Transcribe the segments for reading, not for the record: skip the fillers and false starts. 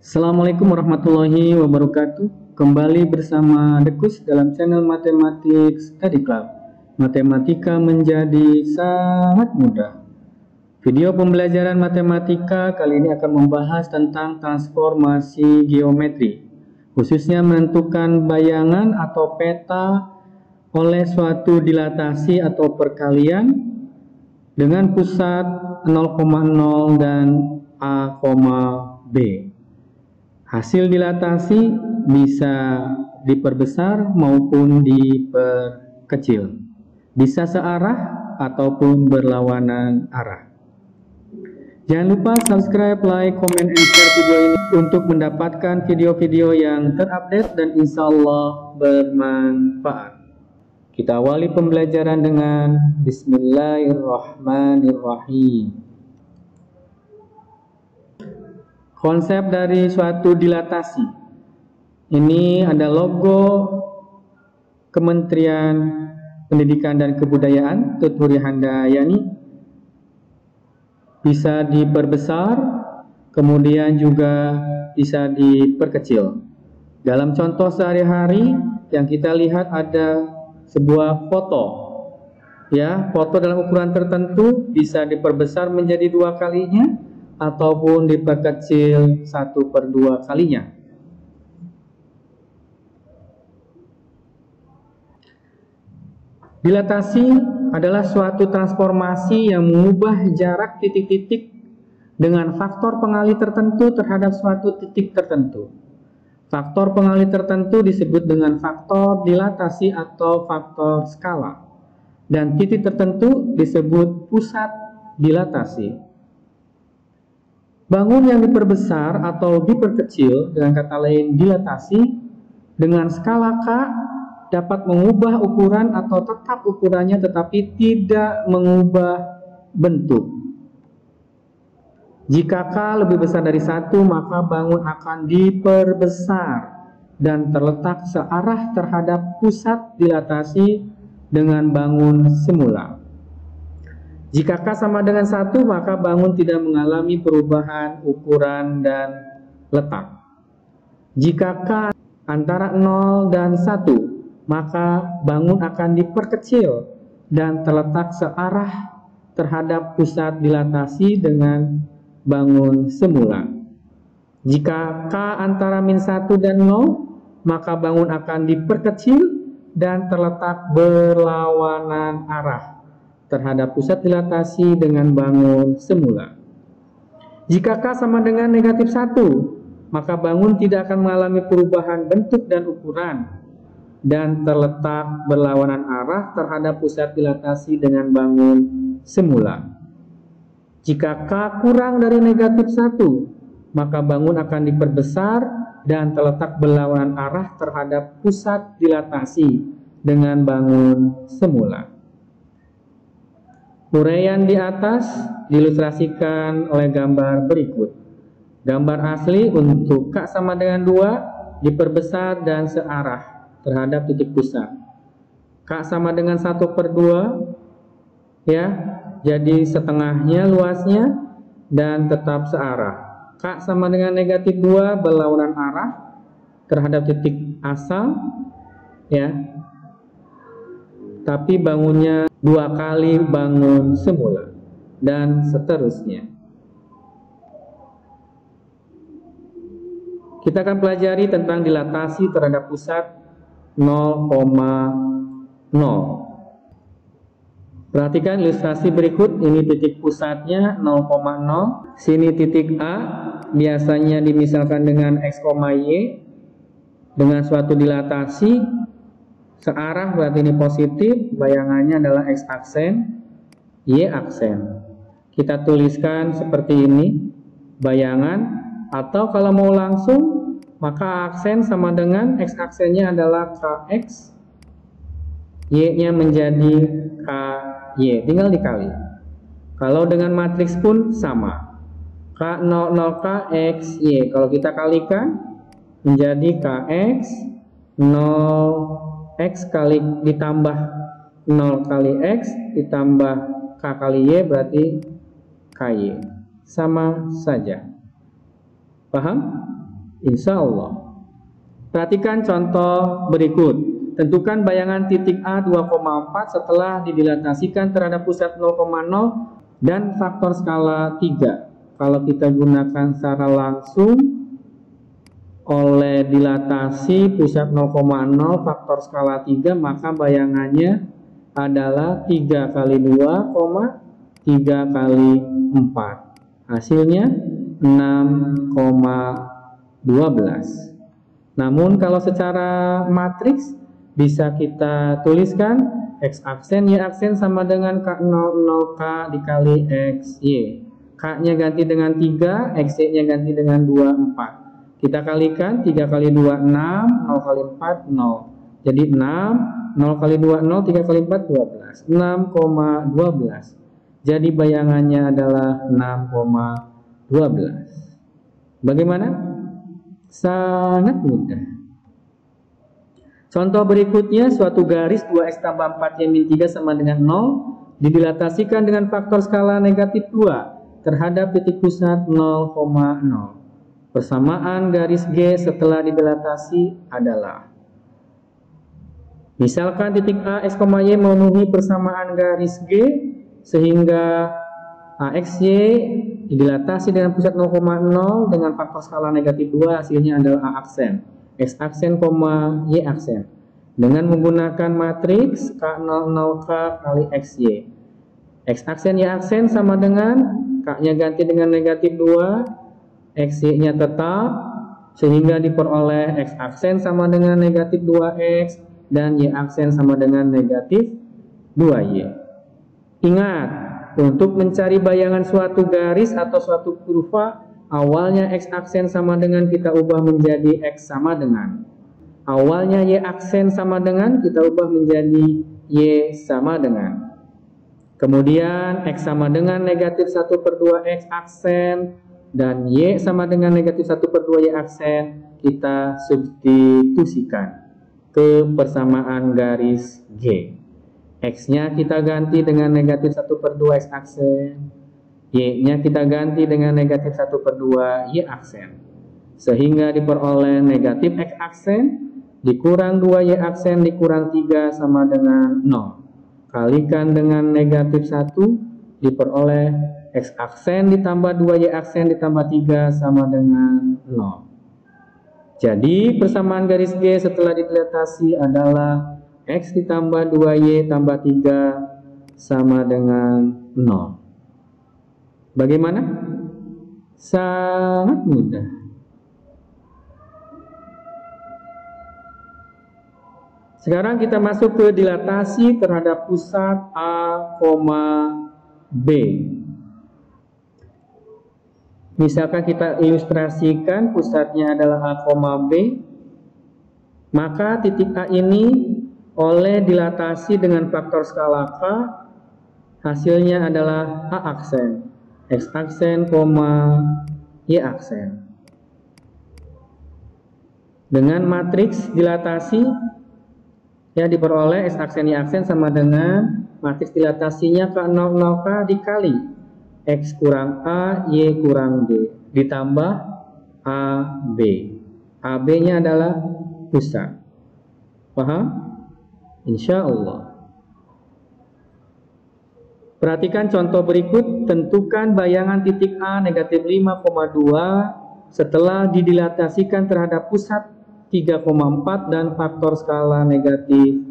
Assalamualaikum warahmatullahi wabarakatuh. Kembali bersama Dekus dalam channel Matematik Study Club. Matematika menjadi sangat mudah. Video pembelajaran matematika kali ini akan membahas tentang transformasi geometri, khususnya menentukan bayangan atau peta oleh suatu dilatasi atau perkalian dengan pusat 0,0 dan A, B. Hasil dilatasi bisa diperbesar maupun diperkecil, bisa searah ataupun berlawanan arah. Jangan lupa subscribe, like, comment, and share video ini untuk mendapatkan video-video yang terupdate dan insya Allah bermanfaat. Kita awali pembelajaran dengan Bismillahirrahmanirrahim. Konsep dari suatu dilatasi. Ini ada logo Kementerian Pendidikan dan Kebudayaan, Tuturi Handayani. Bisa diperbesar, kemudian juga bisa diperkecil. Dalam contoh sehari-hari yang kita lihat ada sebuah foto. Ya, foto dalam ukuran tertentu bisa diperbesar menjadi 2 kalinya ataupun diperkecil 1/2 kalinya. Dilatasi adalah suatu transformasi yang mengubah jarak titik-titik dengan faktor pengalih tertentu terhadap suatu titik tertentu. Faktor pengalih tertentu disebut dengan faktor dilatasi atau faktor skala, dan titik tertentu disebut pusat dilatasi. Bangun yang diperbesar atau diperkecil, dengan kata lain dilatasi, dengan skala K dapat mengubah ukuran atau tetap ukurannya tetapi tidak mengubah bentuk. Jika K lebih besar dari 1, maka bangun akan diperbesar dan terletak searah terhadap pusat dilatasi dengan bangun semula. Jika K sama dengan 1, maka bangun tidak mengalami perubahan ukuran dan letak. Jika K antara 0 dan 1, maka bangun akan diperkecil dan terletak searah terhadap pusat dilatasi dengan bangun semula. Jika K antara -1 dan 0, maka bangun akan diperkecil dan terletak berlawanan arah terhadap pusat dilatasi dengan bangun semula. Jika K sama dengan -1, maka bangun tidak akan mengalami perubahan bentuk dan ukuran dan terletak berlawanan arah terhadap pusat dilatasi dengan bangun semula. Jika K kurang dari -1, maka bangun akan diperbesar dan terletak berlawanan arah terhadap pusat dilatasi dengan bangun semula. Uraian di atas diilustrasikan oleh gambar berikut. Gambar asli untuk K sama dengan 2 diperbesar dan searah terhadap titik pusat. K sama dengan 1/2, ya, jadi setengahnya luasnya dan tetap searah. K sama dengan -2 berlawanan arah terhadap titik asal, ya, tapi bangunnya 2 kali bangun semula, dan seterusnya. Kita akan pelajari tentang dilatasi terhadap pusat 0,0. Perhatikan ilustrasi berikut. Ini titik pusatnya 0,0. Sini titik A, biasanya dimisalkan dengan X, Y dengan suatu dilatasi searah, berarti ini positif, bayangannya adalah X aksen, Y aksen. Kita tuliskan seperti ini bayangan, atau kalau mau langsung maka aksen sama dengan X aksennya adalah KX, Y nya menjadi KY, tinggal dikali. Kalau dengan matriks pun sama, K00 KX Y, kalau kita kalikan menjadi KX 0 X kali ditambah 0 kali X ditambah K kali Y berarti KY. Sama saja. Paham? Insya Allah. Perhatikan contoh berikut. Tentukan bayangan titik A 2,4 setelah didilatasikan terhadap pusat 0,0 dan faktor skala 3. Kalau kita gunakan secara langsung, oleh dilatasi pusat 0,0 faktor skala 3, maka bayangannya adalah 3 kali 2, 3 kali 4. Hasilnya 6,12. Namun kalau secara matriks bisa kita tuliskan X aksen Y aksen sama dengan K00 K dikali XY. K-nya ganti dengan 3, XY-nya ganti dengan 2, 4. Kita kalikan 3 kali 2, 6, 0 kali 4, 0. Jadi 6, 0 kali 2, 0, 3 kali 4, 12. 6,12. Jadi bayangannya adalah 6,12. Bagaimana? Sangat mudah. Contoh berikutnya, suatu garis 2x tambah 4y-3 sama dengan 0 didilatasikan dengan faktor skala negatif 2 terhadap titik pusat 0,0. Persamaan garis G setelah didilatasi adalah, misalkan titik A, X, Y memenuhi persamaan garis G sehingga AXY didilatasi dengan pusat 0,0 dengan faktor skala negatif 2, hasilnya adalah A aksen, X aksen, Y aksen. Dengan menggunakan matriks K00K kali XY. X aksen, Y aksen sama dengan K-nya ganti dengan negatif 2, XY-nya tetap, sehingga diperoleh X aksen sama dengan negatif 2X dan Y aksen sama dengan negatif 2Y. Ingat, untuk mencari bayangan suatu garis atau suatu kurva, awalnya X aksen sama dengan kita ubah menjadi X sama dengan. Awalnya Y aksen sama dengan kita ubah menjadi Y sama dengan. Kemudian X sama dengan negatif 1/2 X aksen dan Y sama dengan negatif 1/2 Y aksen kita substitusikan ke persamaan garis G. X-nya kita ganti dengan negatif 1/2 X aksen, Y-nya kita ganti dengan negatif 1/2 Y aksen, sehingga diperoleh negatif X aksen dikurang 2 Y aksen dikurang 3 sama dengan 0. Kalikan dengan negatif 1, diperoleh X aksen ditambah 2 Y aksen ditambah 3 sama dengan 0. Jadi persamaan garis G setelah didilatasi adalah X ditambah 2Y tambah 3 sama dengan 0. Bagaimana? Sangat mudah. Sekarang kita masuk ke dilatasi terhadap pusat A, B. Misalkan kita ilustrasikan pusatnya adalah A, B, maka titik A ini oleh dilatasi dengan faktor skala K, hasilnya adalah A aksen, X aksen, Y aksen. Dengan matriks dilatasi ya diperoleh X aksen Y aksen sama dengan matriks dilatasinya K00K dikali X kurang A, Y kurang D ditambah AB. AB-nya adalah pusat. Paham? Insya Allah. Perhatikan contoh berikut. Tentukan bayangan titik A negatif 5,2 setelah didilatasikan terhadap pusat 3,4 dan faktor skala negatif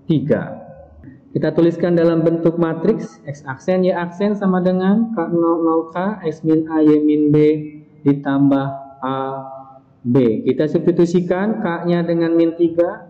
3. Kita tuliskan dalam bentuk matriks X aksen Y aksen sama dengan K00K X min A Y min B ditambah A B. Kita substitusikan K-nya dengan min 3,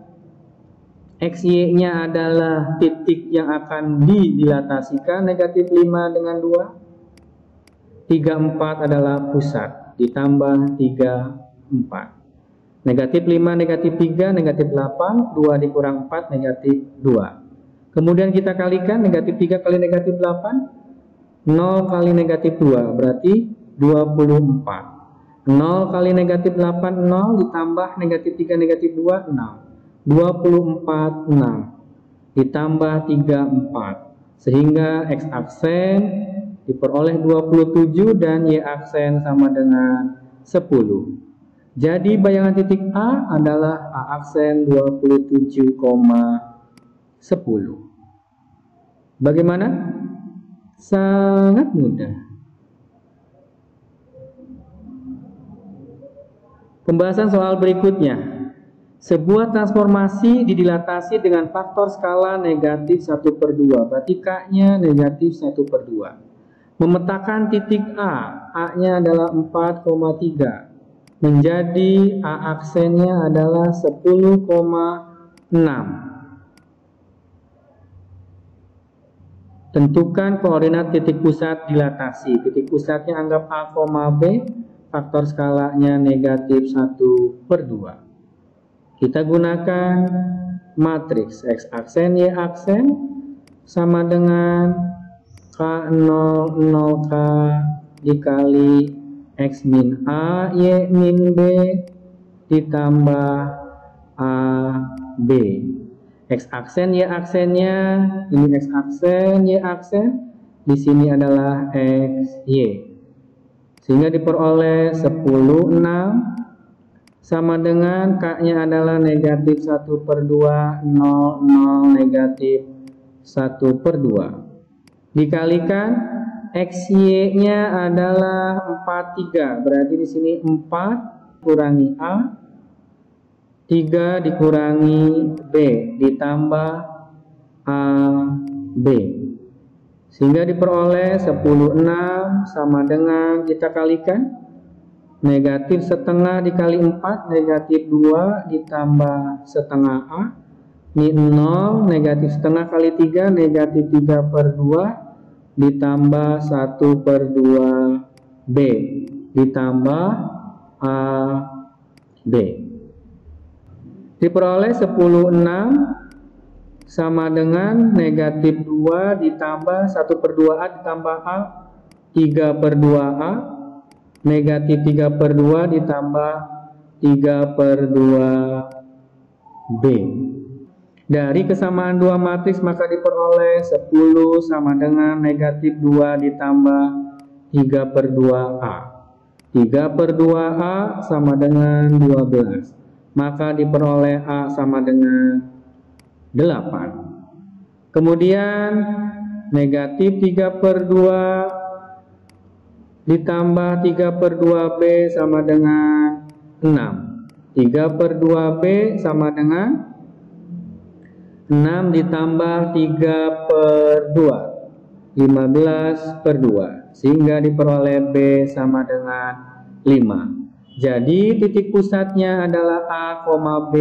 XY-nya adalah titik yang akan didilatasikan negatif 5 dengan 2. 34 adalah pusat ditambah 34. Negatif 5 negatif 3 negatif 8, 2 dikurang 4 negatif 2. Kemudian kita kalikan negatif 3 kali negatif 8, 0 kali negatif 2 berarti 24. 0 kali negatif 8, 0 ditambah negatif 3 negatif 2, 6. 24, 6 ditambah 34 sehingga X aksen diperoleh 27 dan Y aksen sama dengan 10. Jadi bayangan titik A adalah A aksen 27,10. Bagaimana? Sangat mudah. Pembahasan soal berikutnya. Sebuah transformasi didilatasi dengan faktor skala negatif 1/2. Berarti K-nya negatif 1/2. Memetakan titik A. A-nya adalah 4,3. Menjadi A aksennya adalah 10,6. Tentukan koordinat titik pusat dilatasi. Titik pusatnya anggap A, B. Faktor skalanya negatif 1/2. Kita gunakan matriks X aksen Y aksen sama dengan K00 K dikali X min A Y min B ditambah A B. X aksen Y aksennya, ini X aksen Y aksen, di sini adalah X Y. Sehingga diperoleh 10,6 sama dengan K-nya adalah negatif 1/2, 0, negatif 1/2. Dikalikan XY-nya adalah 43. Berarti di sini 4 kurangi A, 3 dikurangi B, ditambah A, B. Sehingga diperoleh 10,6 sama dengan, kita kalikan, negatif setengah dikali 4, negatif 2 ditambah setengah A. Ini 0, negatif setengah kali 3, negatif 3/2 ditambah 1/2 B ditambah A, B. Diperoleh 10,6 sama dengan negatif 2 ditambah 1/2 A ditambah A, 3/2 A. Negatif 3/2 ditambah 3/2 B. Dari kesamaan dua matriks maka diperoleh 10 sama dengan negatif 2 ditambah 3/2 A. 3/2 A sama dengan 12. Maka diperoleh A sama dengan 8. Kemudian negatif 3/2 ditambah 3/2 B sama dengan 6. 3/2 B sama dengan 6 ditambah 3/2, 15/2. Sehingga diperoleh B sama dengan 5. Jadi titik pusatnya adalah A, B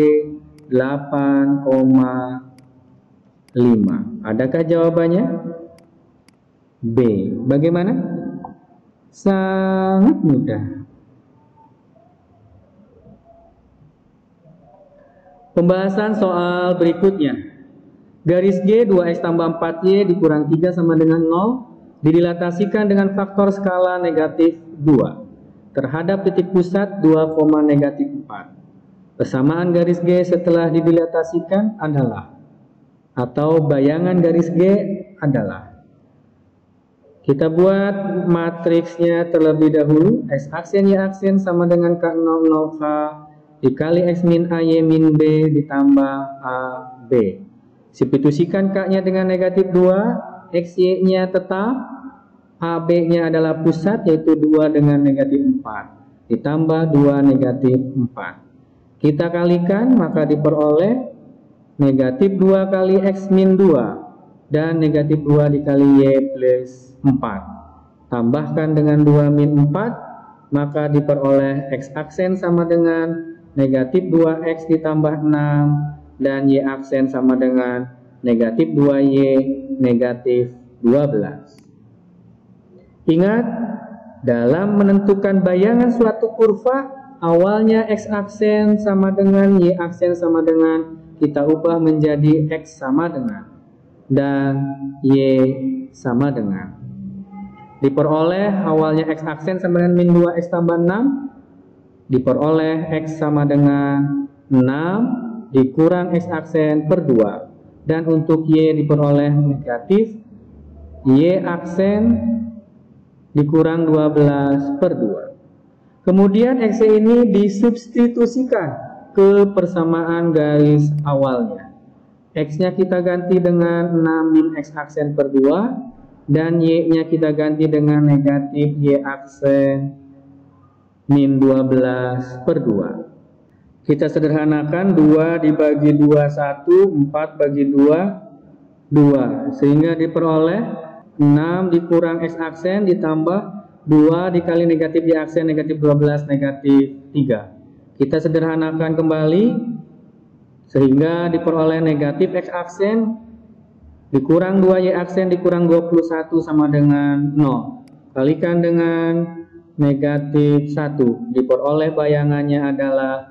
8,5. Adakah jawabannya? B. Bagaimana? Sangat mudah. Pembahasan soal berikutnya. Garis G 2X tambah 4Y dikurang 3 sama dengan 0 didilatasikan dengan faktor skala negatif 2 terhadap titik pusat 2, negatif 4. Persamaan garis G setelah didilatasikan adalah, atau bayangan garis G adalah, kita buat matriksnya terlebih dahulu. X aksen Y aksen sama dengan K00 K dikali X min A Y min B ditambah A B. Substitusikan K-nya dengan negatif 2, XY-nya tetap, AB-nya adalah pusat yaitu 2 dengan negatif 4 ditambah 2 negatif 4. Kita kalikan maka diperoleh negatif 2 kali X min 2 dan negatif 2 dikali Y plus 4. Tambahkan dengan 2 min 4, maka diperoleh X aksen sama dengan negatif 2X ditambah 6, dan Y aksen sama dengan negatif 2Y negatif 12. Ingat, dalam menentukan bayangan suatu kurva, awalnya X aksen sama dengan Y aksen sama dengan, kita ubah menjadi X sama dengan dan Y sama dengan. Diperoleh awalnya X aksen sama dengan min 2X tambah 6, diperoleh X sama dengan 6 dikurang X aksen per 2, dan untuk Y diperoleh negatif Y aksen dikurang 12 per 2. Kemudian X ini disubstitusikan ke persamaan garis awalnya. X-nya kita ganti dengan 6 min X aksen per 2, dan Y-nya kita ganti dengan negatif Y aksen min 12 per 2. Kita sederhanakan, 2 dibagi 2, 1, 4 bagi 2, 2. Sehingga diperoleh 6 dikurang X aksen ditambah 2 dikali negatif Y aksen negatif 12 negatif 3. Kita sederhanakan kembali sehingga diperoleh negatif X aksen dikurang 2Y aksen dikurang 21 sama dengan 0. Kalikan dengan negatif 1. Diperoleh bayangannya adalah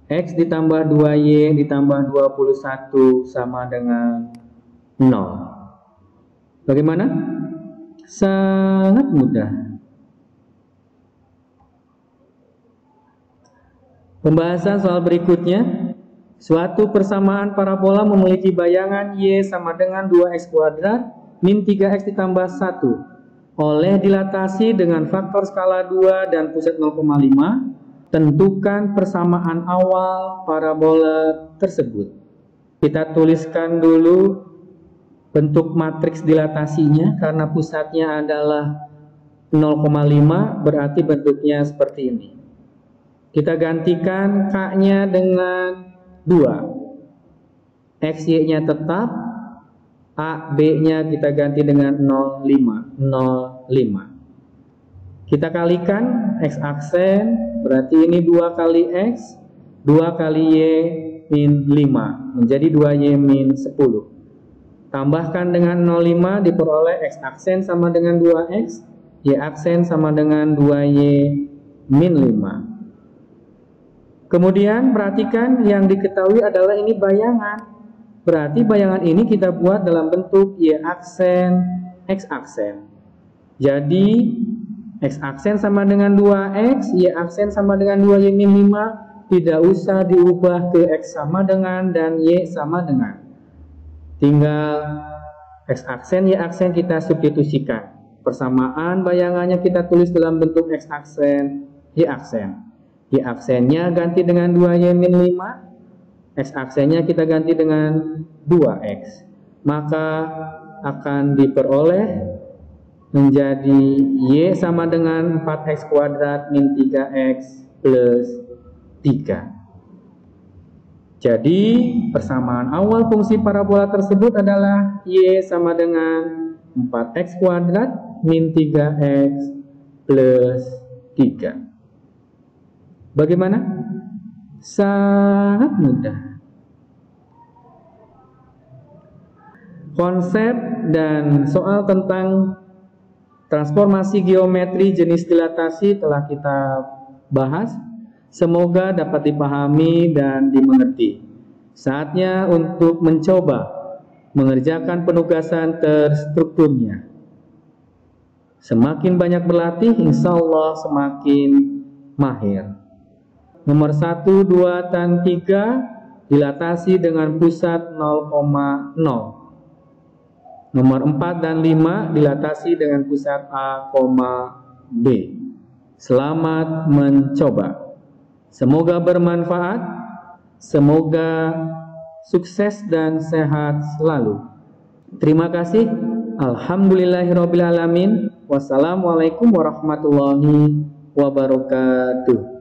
X ditambah 2Y ditambah 21 sama dengan 0. Bagaimana? Sangat mudah. Pembahasan soal berikutnya, suatu persamaan parabola memiliki bayangan Y sama dengan 2X kuadrat min 3X ditambah 1 oleh dilatasi dengan faktor skala 2 dan pusat 0,5. Tentukan persamaan awal parabola tersebut. Kita tuliskan dulu bentuk matriks dilatasinya, karena pusatnya adalah 0,5, berarti bentuknya seperti ini. Kita gantikan K-nya dengan 2. XY-nya tetap, A, B-nya kita ganti dengan 0,5. Kita kalikan X aksen, berarti ini 2 kali X, 2 kali Y min 5, menjadi 2Y min 10. Tambahkan dengan 0,5, diperoleh X aksen sama dengan 2X, Y aksen sama dengan 2Y min 5. Kemudian perhatikan yang diketahui adalah ini bayangan. Berarti bayangan ini kita buat dalam bentuk Y aksen, X aksen. Jadi X aksen sama dengan 2X, Y aksen sama dengan 2Y min 5. Tidak usah diubah ke X sama dengan dan Y sama dengan. Tinggal X aksen, Y aksen kita substitusikan. Persamaan bayangannya kita tulis dalam bentuk X aksen, Y aksen. Y aksennya ganti dengan 2Y min 5, X aksennya kita ganti dengan 2X. Maka akan diperoleh menjadi Y sama dengan 4X kuadrat min 3X plus 3. Jadi persamaan awal fungsi parabola tersebut adalah Y sama dengan 4X kuadrat min 3X plus 3. Bagaimana? Sangat mudah. Konsep dan soal tentang transformasi geometri jenis dilatasi telah kita bahas. Semoga dapat dipahami dan dimengerti. Saatnya untuk mencoba mengerjakan penugasan terstrukturnya. Semakin banyak berlatih, insya Allah semakin mahir. Nomor 1, 2, dan 3 dilatasi dengan pusat 0,0. Nomor 4 dan 5 dilatasi dengan pusat A, B. Selamat mencoba. Semoga bermanfaat. Semoga sukses dan sehat selalu. Terima kasih. Alhamdulillahirrabbilalamin. Wassalamualaikum warahmatullahi wabarakatuh.